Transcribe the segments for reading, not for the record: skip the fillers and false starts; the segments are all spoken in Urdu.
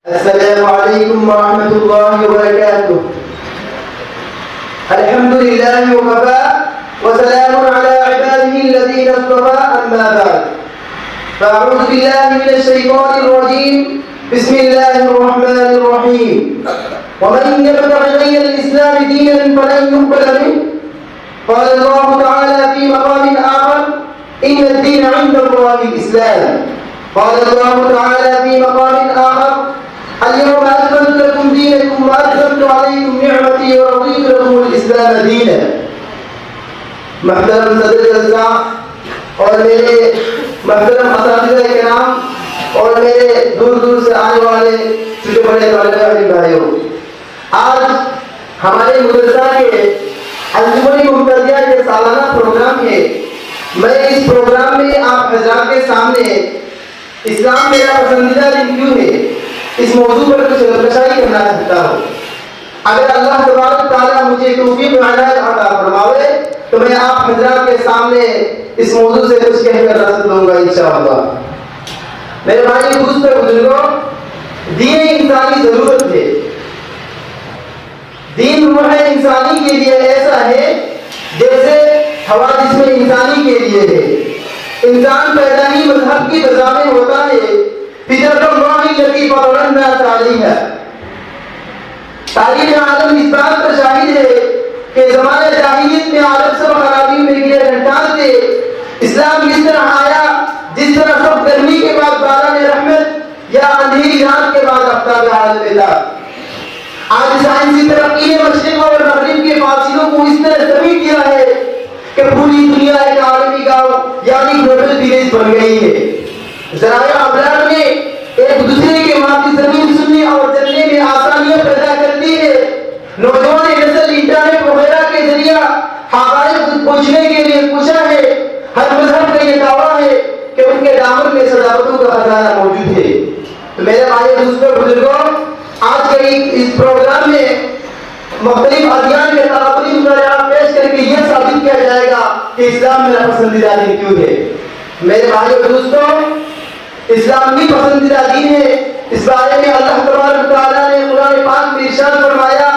السلام عليكم ورحمة الله وبركاته. الحمد لله وكفى وسلام على عباده الذين اصطفى أما بعد فأعوذ بالله من الشيطان الرجيم بسم الله الرحمن الرحيم ومن يبتغ غير الإسلام دينا فلن يقبل منه قال الله تعالى في مقام آخر إن الدين عند الله الإسلام قال الله تعالى في مقام آخر اليوم أكملت لكم دينكم وأتممت عليكم نعمتي ورضيت لكم الإسلام دينا. محترم صدر جلسہ اور میرے محترم اساتذہ کرام اور میرے دور دور سے آنے والے چھوٹے بڑے طالب علم بھائیوں، آج ہمارے مدرسہ کے انجمن ممتازیہ کے سالانہ پروگرام ہے. میں اس پروگرام میں آپ حضرات کے سامنے اسلام میرا پسندیدہ دین کیوں ہے اس موضوع پر کچھ نقشائی کرنا چاہتا ہوں. اگر اللہ تبارک تعالیٰ مجھے توفیق و عنایت عطا فرماوے تو میں آپ حضرات کے سامنے اس موضوع سے کچھ کہہ کر رسد دوں گا انشاءاللہ. میرے بھائی دوست اور بزرگوں، دین انسانی ضرورت ہے. دین روح انسانی کے لیے ایسا ہے جیسے ہوا جسم انسانی کے لیے ہے. انسان پیدا ہی مذہب کی فضا میں ہوتا ہے. فطرت اللہ التي فطر الناس علیہا. تاریخ عالم اس بات پر شاہد ہے کہ زمانہ جاہلیت میں عالم سب خرابی میں گرے گھنٹال تھے. اسلام اس طرح آیا جس طرح سب گرمی کے بعد باران رحمت یا اندھیری رات کے بعد آفتاب حالت میں تھا. آج سائنسی ترقی نے مشرق اور مغرب کے فاصلوں کو اس طرح سمیٹ دیا ہے کہ پوری دنیا ایک عالمی گاؤں یعنی گلوبل ولیج بن گئی ہے. ذرائع ابلاغ نے ایک دوسرے کے مادی زمین سننے اور چلنے میں آسانیاں پیدا کرتی ہے. نوجوان نسل انٹرنیٹ وغیرہ کے ذریعہ حقائق پوچھنے کے لیے پوچھا ہے. ہر مذہب کا یہ دعویٰ ہے کہ ان کے دامن میں صداقتوں کا خزانہ موجود ہے. تو میرے بھائی دوستوں بزرگوں، آج کے اس پروگرام میں مختلف ادیان کے تقابلی مطالعات پیش کر کے یہ ثابت کیا جائے گا کہ اسلام میرا پسندیدہ دین کیوں ہے. میرے بھائی اور دوستوں، اسلام بھی پسندیدہ دین ہے. اس بارے میں اللہ تبارک تعالیٰ نے قرآن پاک میں ارشاد فرمایا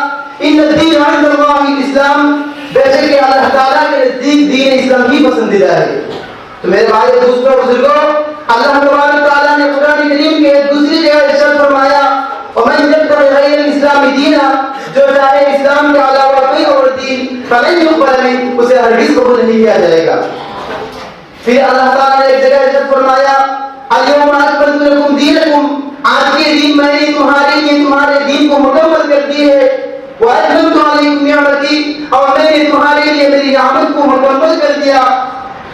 ان الدین عند اللہ الاسلام. بے شک کہ اللہ تعالیٰ کے نزدیک دین اسلام ہی پسندیدہ ہے. تو میرے بھائی اور دوستوں بزرگوں، اللہ تبارک تعالیٰ نے قرآن کریم کے دوسری جگہ ارشاد فرمایا ومن یبتغ غیر الاسلام دینا، جو چاہے اسلام کے علاوہ کوئی اور دین فلن یقبل منہ، اسے ہرگز قبول نہیں کیا جائے گا. پھر اللہ تعالیٰ نے ایک جگہ ارشاد فرمایا اليوم اکملت لکم دینکم، آج کے دن میں نے تمہارے لیے تمہارے دین کو مکمل کر دی ہے. واتممت علیکم نعمتی، اور میں نے تمہارے لیے میری نعمت کو مکمل کر دیا.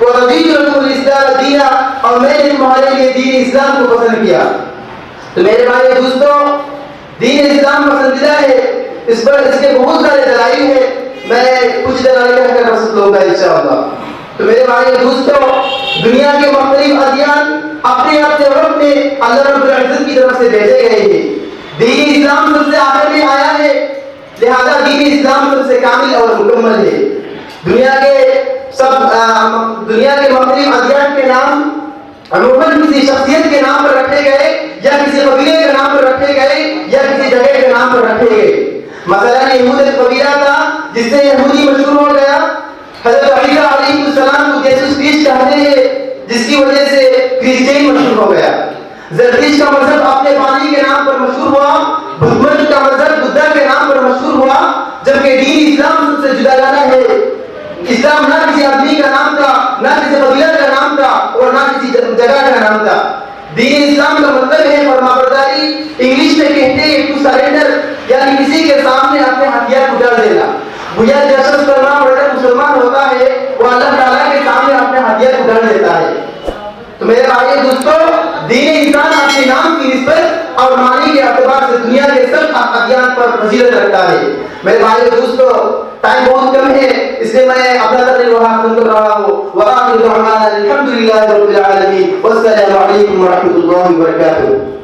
ورضیت لکم الاسلام دینا، اور میں نے تمہارے لیے دین اسلام کو پسند کیا. تو میرے بھائی دوستوں، دین اسلام پسندیدہ ہے. اس کے بہت سارے دلائل ہیں. میں کچھ دلائل کہہ کر رسد دوں گا انشاءاللہ. تو میرے بھائی دوستوں، دنیا کے مختلف ادیان اپنے اپنے وقت میں اللہ رب العزت کی طرف سے بھیجے گئے ہیں. دین اسلام سب سے آخر میں آیا ہے، لہذا دین اسلام سب سے کامل اور مکمل ہے. دنیا کے مختلف ادیان کے نام عموماً کسی شخصیت کے نام پر رکھے گئے یا کسی قبیلے کے نام پر رکھے گئے یا کسی جگہ کے نام پر رکھے گئے. مثلا یہود ایک قبیلہ تھا جس سے یہودی مشہور ہو گیا. حضرت عیسیٰ علیہ السلام کو یسوع کرسٹ کہتے ہیں جس کی وجہ سے کرسچین مشہور ہو گیا. زرتشت کا مذہب اپنے پانی کے نام پر مشہور ہوا. بدھ مت کا مذہب بدھا کے نام پر مشہور ہوا، جبکہ دین اسلام سب سے جداگانہ ہے. اسلام نہ کسی آدمی کا نام تھا، نہ کسی قبیلہ کا نام تھا اور نہ کسی جگہ کا نام تھا. دین اسلام کا مطلب ہے فرمانبرداری. انگلش میں کہتے ہیں ٹو سرینڈر، یعنی کسی کے سامنے اپنے ہتھیار اٹھا دینا. گویا جو شخص کلمہ پڑھ کر مسلمان ہوتا ہے وہ اللہ تعالیٰ کے سامنے اپنے ہتھیار اٹھا دیتا ہے. تو میرے بھائی دوستوں، دین انسان اپنے نام کی نسبت اور معنی کے اعتبار سے دنیا کے سب ادیان پر فضیلت رکھتا ہے. میرے بھائی دوستوں، ٹائم بہت کم ہے، اس لیے میں اپنا تقریر وہاں ختم کر رہا ہوں. وآخر دعوانا الحمد للہ رب العالمین والسلام علیکم ورحمۃ اللہ وبرکاتہ.